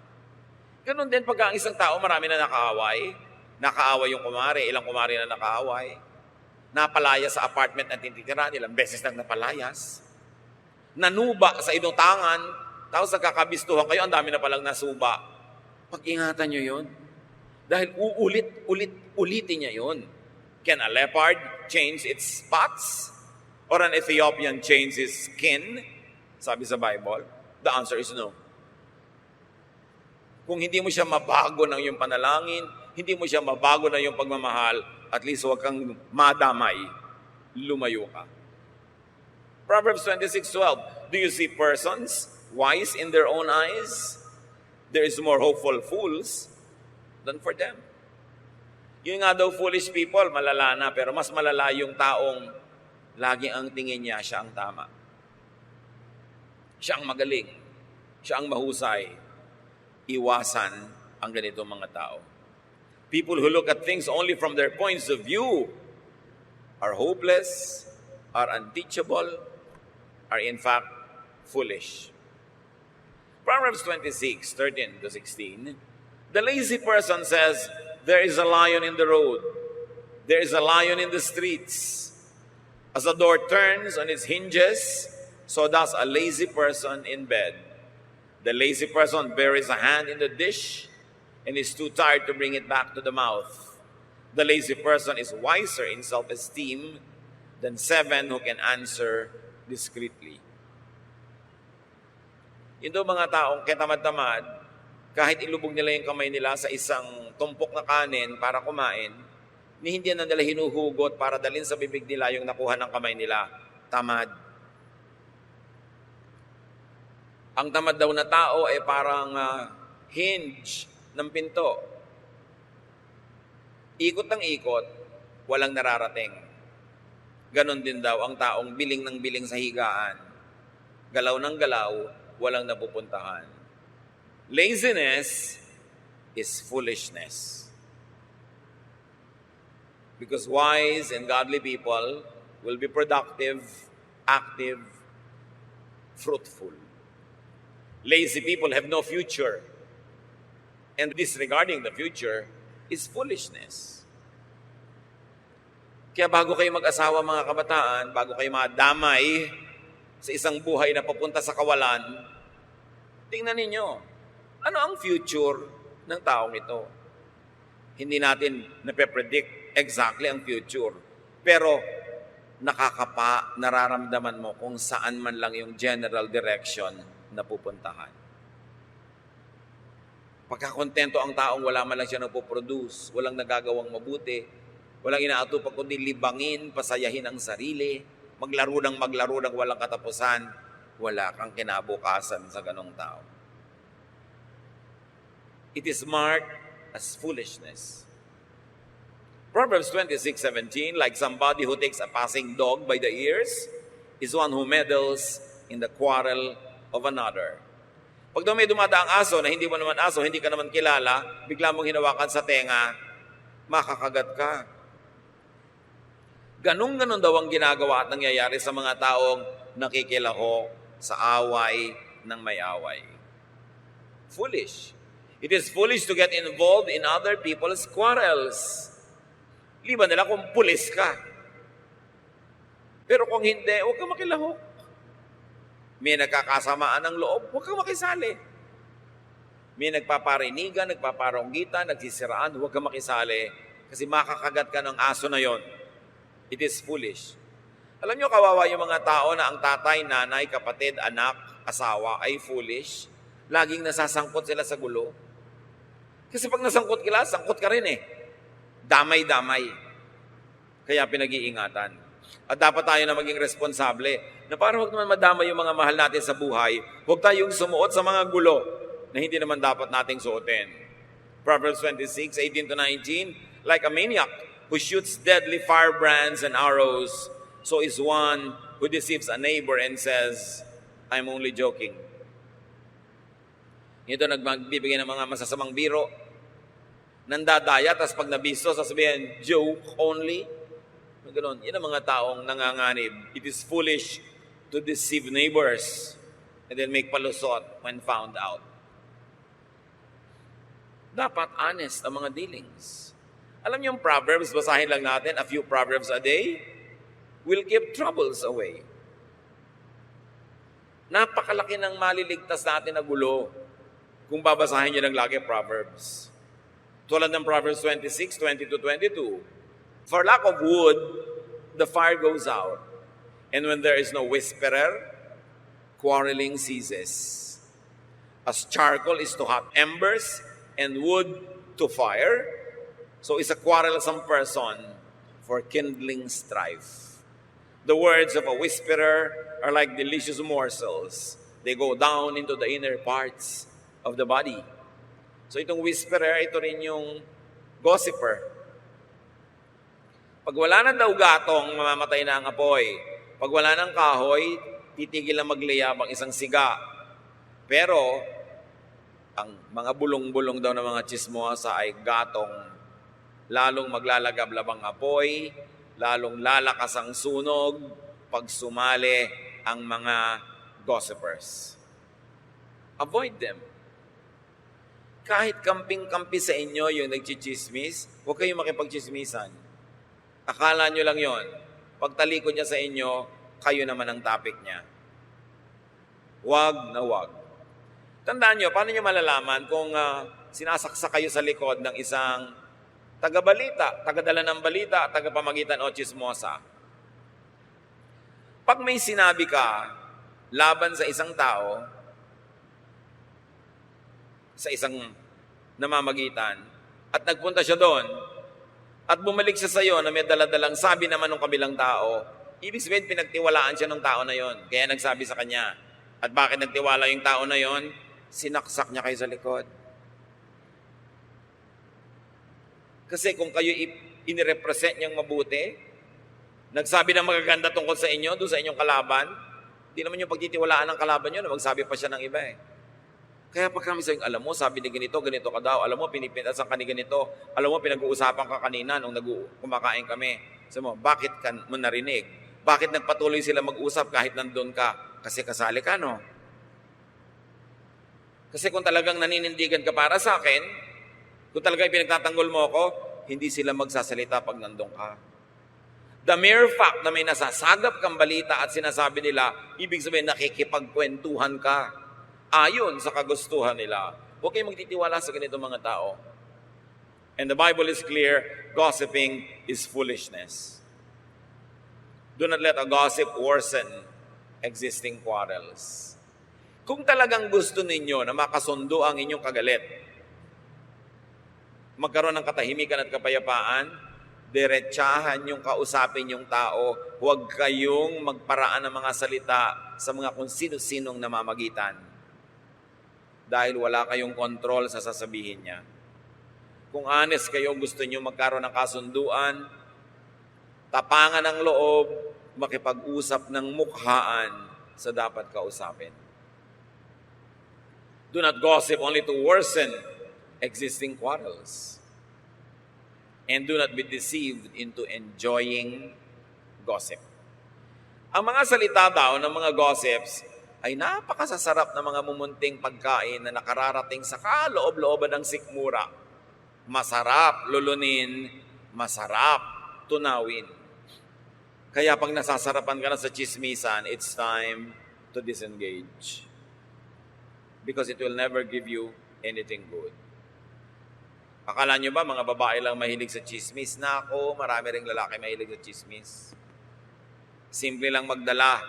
Speaker 1: Ganun din pag ang isang tao, marami na nakaaway. Nakaaway yung kumari, ilang kumari na nakaaway. Napalayas sa apartment na tinitirahan, ilang beses nang napalayas. Nanuba sa inutangan, tapos nagkakabistuhan kayo, ang dami na palang nasuba. Pag-ingatan nyo yun. Dahil ulitin niya yun. Can a leopard change its spots? Or an Ethiopian change his skin? Sabi sa Bible. The answer is no. Kung hindi mo siya mabago ng iyong panalangin, hindi mo siya mabago ng iyong pagmamahal, at least huwag kang madamay, lumayo ka. Proverbs 26:12, do you see persons wise in their own eyes? There is more hopeful fools than for them. Yun nga daw, foolish people, malala na, pero mas malala yung taong lagi ang tingin niya, siya ang tama. Siya ang magaling. Siya ang mahusay. Iwasan ang ganitong mga tao. People who look at things only from their points of view are hopeless, are unteachable, are in fact foolish. Proverbs 26:13-16, the lazy person says, there is a lion in the road. There is a lion in the streets. As a door turns on its hinges, so does a lazy person in bed. The lazy person buries a hand in the dish and is too tired to bring it back to the mouth. The lazy person is wiser in self-esteem than 7 who can answer discreetly. Yun daw mga taong ketamad-tamad, kahit ilubog nila yung kamay nila sa isang tumpok na kanin para kumain, ni hindi na nila hinuhugot para dalhin sa bibig nila yung nakuha ng kamay nila. Tamad. Ang tamad daw na tao ay parang hinge ng pinto. Ikot ng ikot, walang nararating. Ganon din daw ang taong biling ng biling sa higaan. Galaw ng galaw, walang napupuntahan. Laziness is foolishness. Because wise and godly people will be productive, active, fruitful. Lazy people have no future. And disregarding the future is foolishness. Kaya bago kayo mag-asawa mga kabataan, bago kayo madamay sa isang buhay na papunta sa kawalan, tingnan ninyo, ano ang future ng taong ito? Hindi natin nape-predict exactly ang future. Pero nararamdaman mo kung saan man lang yung general direction na pupuntahan. Pagkakontento ang taong wala man lang siya napoproduce, walang nagagawang mabuti, walang inaatupag kundi libangin, pasayahin ang sarili, maglaro ng walang katapusan, wala kang kinabukasan sa ganong tao. It is marked as foolishness. Proverbs 26:17, like somebody who takes a passing dog by the ears, is one who meddles in the quarrel of another. Pag daw may dumadaang aso na hindi mo naman aso, hindi ka naman kilala, bigla mong hinawakan sa tenga, makakagat ka. Ganun daw ang ginagawa at nangyayari sa mga taong nakikilaho sa away ng may away. Foolish. It is foolish to get involved in other people's quarrels. Liban nila kung pulis ka. Pero kung hindi, huwag kang makilahok. May nagkakasamaan ng loob, huwag kang makisali. May nagpaparinigan, nagpaparonggitan, nagsisiraan, huwag kang makisali kasi makakagat ka ng aso na yon. It is foolish. Alam niyo, kawawa yung mga tao na ang tatay, nanay, kapatid, anak, asawa ay foolish. Laging nasasangkot sila sa gulo. Kasi pag nasangkot ka, sangkot ka rin eh. Damay-damay. Kaya pinag-iingatan. At dapat tayo na maging responsable na para huwag naman madama yung mga mahal natin sa buhay, huwag tayong sumuot sa mga gulo na hindi naman dapat nating suotin. Proverbs 26:18-19, like a maniac who shoots deadly firebrands and arrows, so is one who deceives a neighbor and says, I'm only joking. Ito nagbibigay ng mga masasamang biro, nandadaya, tapos pag nabisto, sasabihin, joke only. Ganun. Yan ang mga taong nanganganib. It is foolish to deceive neighbors and then make palusot when found out. Dapat honest ang mga dealings. Alam niyo yung Proverbs, basahin lang natin, a few Proverbs a day will keep troubles away. Napakalaki ng maliligtas natin na gulo kung babasahin niyo lang lagi Proverbs. Tulad ng Proverbs 26:20-22. For lack of wood, the fire goes out. And when there is no whisperer, quarreling ceases. As charcoal is to hot embers and wood to fire, so is a quarrelsome person for kindling strife. The words of a whisperer are like delicious morsels. They go down into the inner parts of the body. So itong whisperer, ito rin yung gossiper. Pag wala ng daw gatong, mamamatay na ang apoy. Pag wala ng kahoy, titigil na magliyab ang isang siga. Pero, ang mga bulong-bulong daw ng mga chismosa ay gatong, lalong maglalagablab ang apoy, lalong lalakas ang sunog, pag sumali ang mga gossipers. Avoid them. Kahit kamping-kampi sa inyo yung nagchichismis, huwag kayong makipagchismisan. Akala nyo lang yon. Pagtalikod niya sa inyo, kayo naman ang topic niya. Wag na wag. Tandaan nyo, paano nyo malalaman kung sinasaksa kayo sa likod ng isang taga-balita, taga-dala ng balita, taga-pamagitan o chismosa? Pag may sinabi ka laban sa isang tao, sa isang namamagitan, at nagpunta siya doon, at bumalik siya sa iyo na may daladalang sabi naman ng kabilang tao, ibig sabihin pinagtiwalaan siya ng tao na yon. Kaya nagsabi sa kanya. At bakit nagtiwala yung tao na yon? Sinaksak niya kayo sa likod. Kasi kung kayo inirepresent niyang mabuti, nagsabi ng magaganda tungkol sa inyo, doon sa inyong kalaban, hindi naman yung pagtitiwalaan ng kalaban nyo na magsabi pa siya ng iba eh. Kaya pag kami sayang, alam mo, sabi ni ganito, ganito ka daw. Alam mo, pinipintasan ka ni ganito. Alam mo, pinag-uusapan ka kanina nung kumakain kami. Sabi mo, bakit ka mo narinig? Bakit nagpatuloy sila mag-usap kahit nandun ka? Kasi kasali ka, no? Kasi kung talagang naninindigan ka para sa akin, kung talagang pinagtatanggol mo ako, hindi sila magsasalita pag nandun ka. The mere fact na may nasasagap kang balita at sinasabi nila, ibig sabihin nakikipagkwentuhan ka. Ayon sa kagustuhan nila. Huwag kayong magtitiwala sa ganito mga tao. And the Bible is clear, gossiping is foolishness. Do not let a gossip worsen existing quarrels. Kung talagang gusto ninyo na makasundo ang inyong kagalit, magkaroon ng katahimikan at kapayapaan, diretsahan yung kausapin yung tao, huwag kayong magparaan ng mga salita sa mga kung sino-sinong namamagitan. Dahil wala kayong kontrol sa sasabihin niya. Kung honest kayo, gusto niyo magkaroon ng kasunduan, tapangan ng loob, makipag-usap ng mukhaan sa dapat kausapin. Do not gossip only to worsen existing quarrels. And do not be deceived into enjoying gossip. Ang mga salita daw ng mga gossips ay napakasasarap na mga mumunting pagkain na nakararating sa kaloob-looban ng sikmura. Masarap lulunin, masarap tunawin. Kaya pag nasasarapan ka na sa chismisan, it's time to disengage. Because it will never give you anything good. Akala nyo ba mga babae lang mahilig sa chismis? Nako, marami ring lalaki mahilig sa chismis. Simple lang magdala.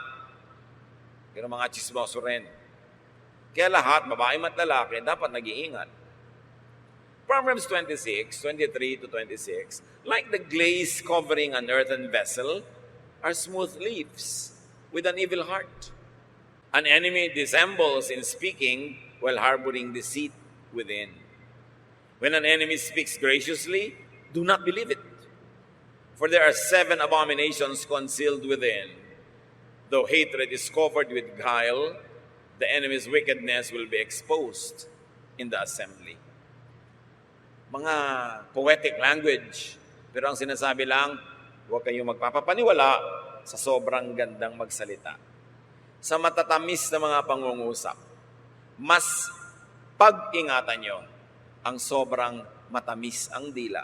Speaker 1: Pero mga chismoso rin. Kaya lahat, babae at lalaki, dapat nag-iingat. Proverbs 26:23-26, like the glaze covering an earthen vessel are smooth leaves with an evil heart. An enemy dissembles in speaking while harboring deceit within. When an enemy speaks graciously, do not believe it. For there are 7 abominations concealed within. Though hatred is covered with guile, the enemy's wickedness will be exposed in the assembly. Mga poetic language. Pero ang sinasabi lang, huwag kayong magpapapaniwala sa sobrang gandang magsalita. Sa matatamis na mga pangungusap, mas pag-ingatan nyo ang sobrang matamis ang dila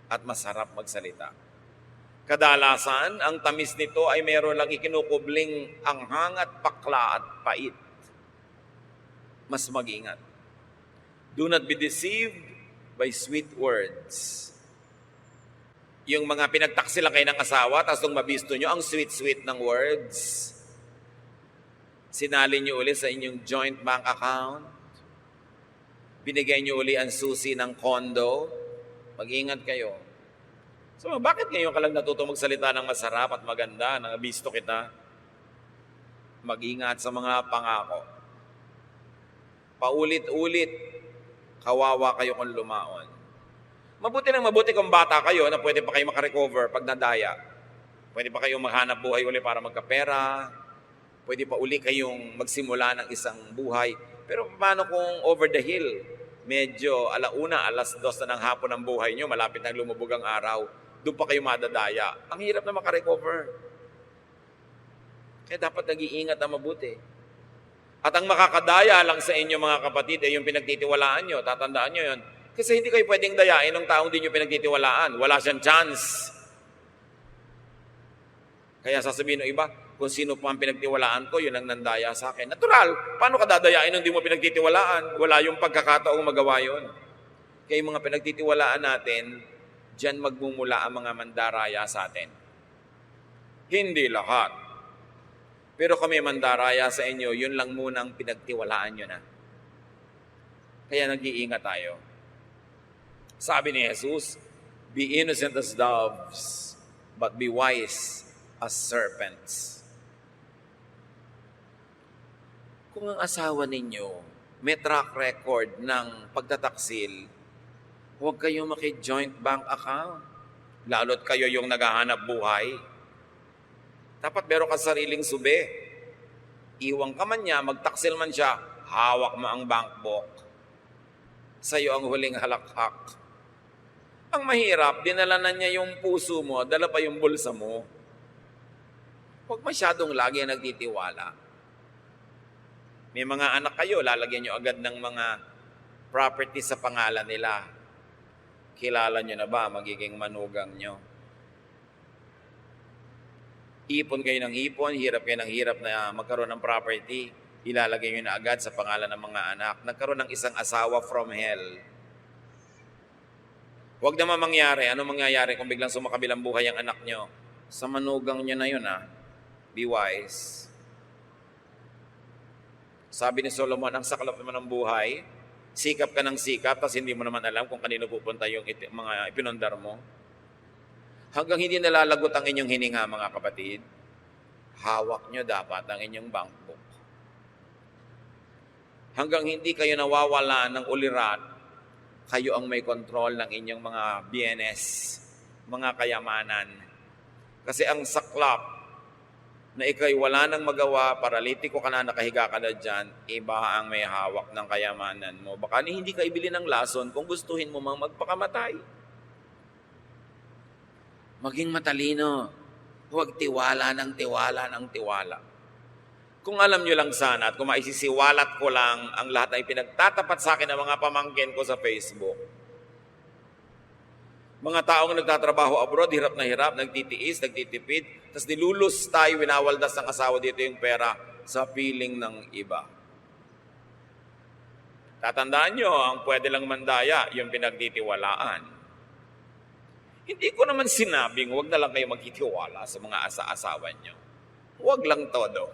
Speaker 1: at masarap magsalita. Kadalasan, ang tamis nito ay meron lang ikinukubling anghang at pakla at pait. Mas mag-ingat. Do not be deceived by sweet words. Yung mga pinagtaksi lang kayo ng asawa, tapos nung mabisto nyo, ang sweet-sweet ng words. Sinali nyo ulit sa inyong joint bank account. Binigay niyo uli ang susi ng condo. Mag-ingat kayo. So, bakit ngayon ka lang natuto magsalita ng masarap at maganda? Nangabisto kita. Mag-ingat sa mga pangako. Paulit-ulit, kawawa kayo kung lumaon. Mabuti kung bata kayo na pwede pa kayo makarecover pag nadaya. Pwede pa kayong maghanap buhay uli para magkapera. Pwede pa uli kayong magsimula ng isang buhay. Pero paano kung over the hill? Medyo alauna, 2:00 na ng hapon ang buhay nyo, malapit na lumubog ang araw, doon pa kayo madadaya. Ang hirap na makarecover. Kaya dapat nag-iingat na mabuti. At ang makakadaya lang sa inyo mga kapatid ay yung pinagtitiwalaan nyo. Tatandaan nyo yun. Kasi hindi kayo pwedeng dayain ng taong di nyo pinagtitiwalaan. Wala siyang chance. Kaya sasabihin ng iba, kung sino pa ang pinagtiwalaan ko, yun ang nandaya sa akin. Natural, paano ka dadayain nung di mo pinagtitiwalaan? Wala yung pagkakataong magawa yun. Kaya yung mga pinagtitiwalaan natin, diyan magmumula ang mga mandaraya sa atin. Hindi lahat. Pero kami mandaraya sa inyo, yun lang muna ang pinagtiwalaan nyo na. Kaya nag-iingat tayo. Sabi ni Jesus, be innocent as doves, but be wise as serpents. Kung ang asawa ninyo may track record ng pagtataksil, huwag kayong maki-joint bank account. Lalo't kayo yung naghahanap buhay. Dapat meron ka sariling sube. Iwang ka man niya, magtaksil man siya, hawak mo ang bank book. Sa'yo ang huling halakhak. Ang mahirap, dinala na niya yung puso mo, dala pa yung bulsa mo. Huwag masyadong lagi nagtitiwala. May mga anak kayo, lalagyan nyo agad ng mga property sa pangalan nila. Kilala nyo na ba, magiging manugang nyo? Ipon kayo ng ipon, hirap kayo ng hirap na magkaroon ng property, ilalagay nyo na agad sa pangalan ng mga anak. Nagkaroon ng isang asawa from hell. Huwag naman mangyari. Ano mangyayari kung biglang sumakabilang buhay ang anak nyo? Sa manugang nyo na yun, Be wise. Sabi ni Solomon, ang saklap naman ng buhay, sikap ka ng sikap, tapos hindi mo naman alam kung kanino pupunta yung mga ipinundar mo. Hanggang hindi nalalagot ang inyong hininga, mga kapatid, hawak nyo dapat ang inyong bank book. Hanggang hindi kayo nawawala ng ulirat, kayo ang may control ng inyong mga bienes, mga kayamanan. Kasi ang saklap, na ikay wala nang magawa, paralitiko ka na, nakahiga ka na dyan, iba ang may hawak ng kayamanan mo. Baka hindi ka ibili ng lason kung gustuhin mo mang magpakamatay. Maging matalino. Huwag tiwala ng tiwala. Kung alam nyo lang sana at kung maisisiwalat ko lang ang lahat ay pinagtatapat sa akin ng mga pamangkin ko sa Facebook. Mga taong nagtatrabaho abroad, hirap na hirap, nagtitiis, nagtitipid, tapos nilulus tayo, winawaldas ng asawa dito yung pera sa piling ng iba. Tatandaan nyo, ang pwede lang mandaya, yung pinagtitiwalaan. Hindi ko naman sinabing, huwag na lang kayo magtitiwala sa mga asa-asawa nyo. Huwag lang todo.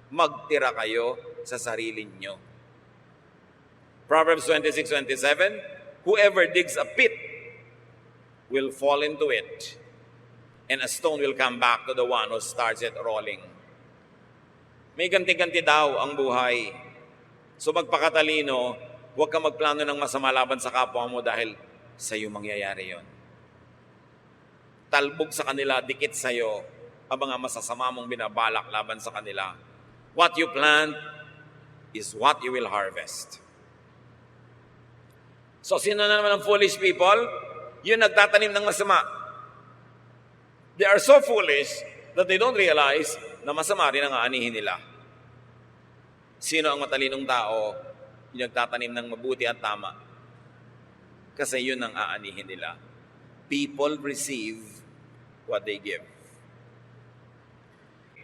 Speaker 1: Magtira kayo sa sarili nyo. Proverbs 26:27, whoever digs a pit will fall into it, and a stone will come back to the one who starts it rolling. May ganti-ganti daw ang buhay. So magpakatalino, huwag kang magplano ng masama laban sa kapwa mo dahil sa iyo mangyayari yon. Talbog sa kanila, dikit sa iyo ang mga masasama mong binabalak laban sa kanila. What you plant is what you will harvest. So sino na naman ang foolish people? Yun nagtatanim ng masama. They are so foolish that they don't realize na masama rin ang aanihin nila. Sino ang matalinong tao? Yung nagtatanim ng mabuti at tama. Kasi yun ang aanihin nila. People receive what they give.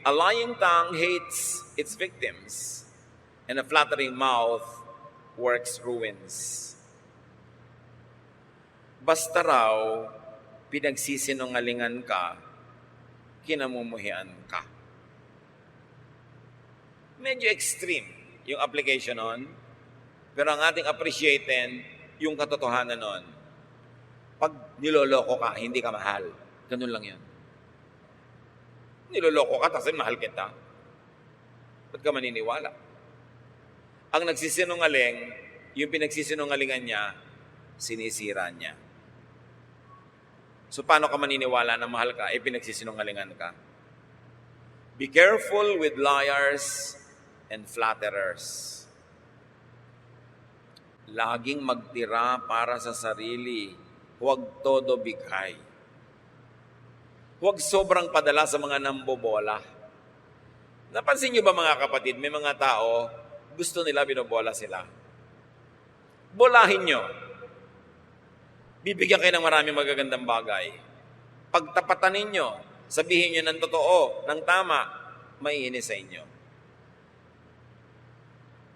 Speaker 1: A lying tongue hates its victims, and a flattering mouth works ruins. Basta raw, pinagsisinungalingan ka, kinamumuhian ka. Medyo extreme yung application on. Pero ang ating appreciaten, yung katotohanan nun. Pag niloloko ka, hindi ka mahal. Ganun lang yan. Niloloko ka, tapos mahal kita. Ba't ka maniniwala? Ang nagsisinungaling, yung pinagsisinungalingan niya, sinisira niya. So paano ka maniniwala na mahal ka, pinagsisinungalingan ka? Be careful with liars and flatterers. Laging magtira para sa sarili. Huwag todo bigay. Huwag sobrang padala sa mga nambobola. Napansin niyo ba mga kapatid, may mga tao, gusto nila binobola sila. Bolahin niyo. Bibigyan kayo ng maraming magagandang bagay. Pagtapatan ninyo, sabihin niyo ng totoo, ng tama, maiinis sa inyo.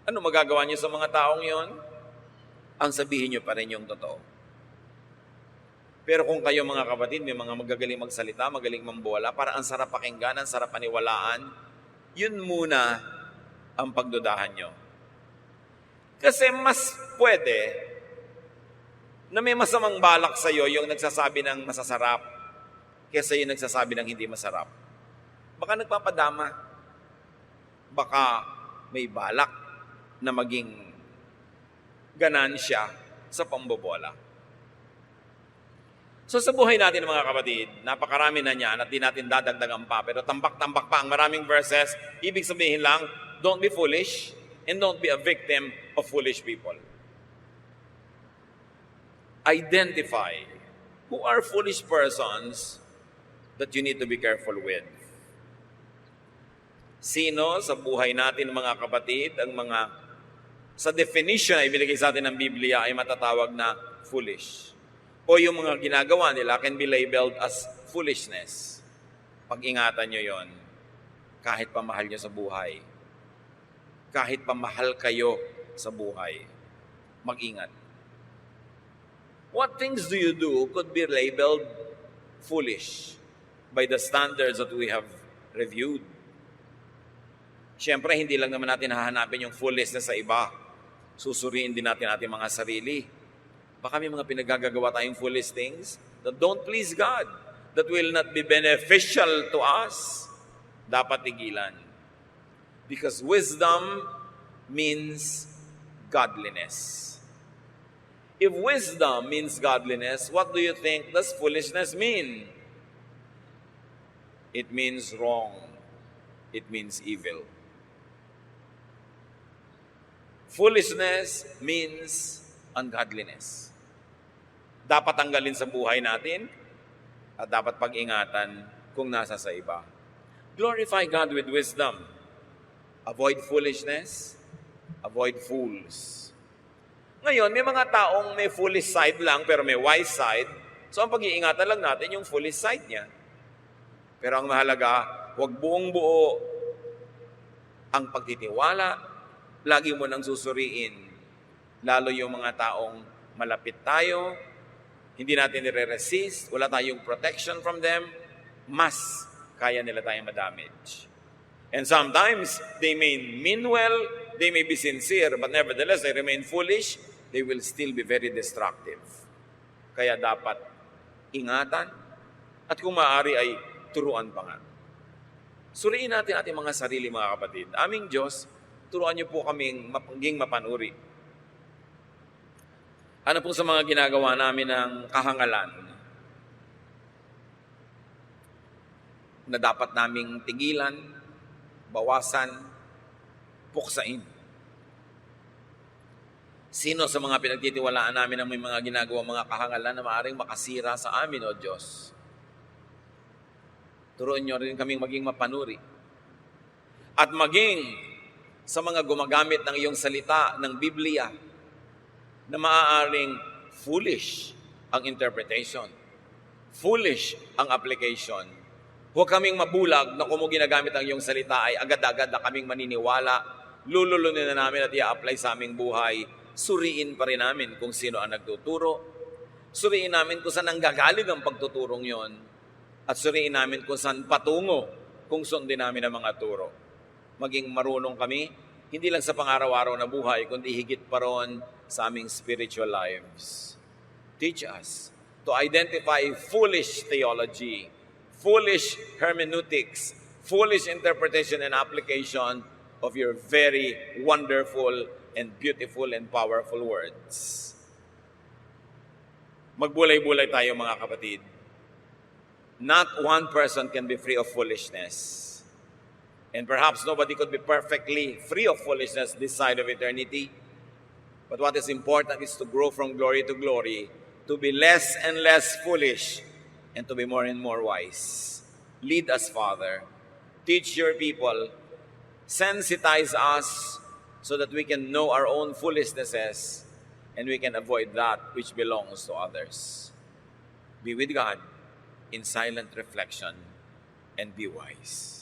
Speaker 1: Ano magagawa niyo sa mga taong yon? Ang sabihin niyo pa rin yung totoo. Pero kung kayo mga kapatid, may mga magagaling magsalita, magaling mambola, para ang sarap pakinggan, ang sarap paniwalaan, yun muna ang pagdudahan nyo. Kasi mas pwede na may masamang balak sa iyo yung nagsasabi ng masasarap kaysa yung nagsasabi ng hindi masarap. Baka nagpapadama. Baka may balak na maging ganansya sa pambobola. So sa buhay natin mga kapatid, napakarami na niyan at di natin dadagdagan pa. Pero tambak-tambak pa ang maraming verses. Ibig sabihin lang, don't be foolish and don't be a victim of foolish people. Identify who are foolish persons that you need to be careful with. Sino sa buhay natin mga kapatid, ang mga sa definition na ibinigay sa atin ng Biblia ay matatawag na foolish. O yung mga ginagawa nila can be labeled as foolishness. Pag-ingatan nyo yon. Kahit pamahal nyo sa buhay. Kahit pamahal kayo sa buhay. Mag-ingat. What things do you do could be labeled foolish by the standards that we have reviewed. Siyempre, hindi lang naman natin hahanapin yung foolishness sa iba. Susuriin din natin ating mga sarili. Baka may mga pinagagagawa tayong foolish things that don't please God, that will not be beneficial to us. Dapat tigilan. Because wisdom means godliness. If wisdom means godliness, what do you think does foolishness mean? It means wrong. It means evil. Foolishness means ungodliness. Dapat tanggalin sa buhay natin at dapat pag-ingatan kung nasa sa iba. Glorify God with wisdom. Avoid foolishness. Avoid fools. Ngayon, may mga taong may foolish side lang pero may wise side. So ang pag-iingatan lang natin yung foolish side niya. Pero ang mahalaga, huwag buong buo ang pagtitiwala. Lagi mo nang susuriin. Lalo yung mga taong malapit tayo, hindi natin nire-resist, wala tayong protection from them, mas kaya nila tayong ma-damage. And sometimes, they may mean well, they may be sincere, but nevertheless, they remain foolish, they will still be very destructive. Kaya dapat ingatan, at kung maaari ay turuan pa nga. Suriin natin ating mga sarili, mga kapatid. Aming Diyos, turuan niyo po kaming maging mapanuri. Ano po sa mga ginagawa namin ng kahangalan na dapat naming tigilan, bawasan, puksain? Sino sa mga pinagtitiwalaan namin ang may mga ginagawa mga kahangalan na maaaring makasira sa amin, O Diyos? Turuan niyo rin kaming maging mapanuri. At maging sa mga gumagamit ng iyong salita ng Biblia na maaaring foolish ang interpretation, foolish ang application. Huwag kaming mabulag na kung ginagamit ang iyong salita ay agad-agad na kaming maniniwala, lululunin na namin at i-apply sa aming buhay. Suriin pa rin namin kung sino ang nagtuturo. Suriin namin kung saan nanggagaling ang pagtuturong yon. At suriin namin kung saan patungo kung sundin namin ang mga turo. Maging marunong kami hindi lang sa pang-araw-araw na buhay, kundi higit pa ron sa aming spiritual lives. Teach us to identify foolish theology, foolish hermeneutics, foolish interpretation and application of your very wonderful and beautiful and powerful words. Magbulay-bulay tayo mga kapatid. Not one person can be free of foolishness. And perhaps nobody could be perfectly free of foolishness this side of eternity. But what is important is to grow from glory to glory, to be less and less foolish, and to be more and more wise. Lead us, Father. Teach your people. Sensitize us so that we can know our own foolishnesses and we can avoid that which belongs to others. Be with God in silent reflection and be wise.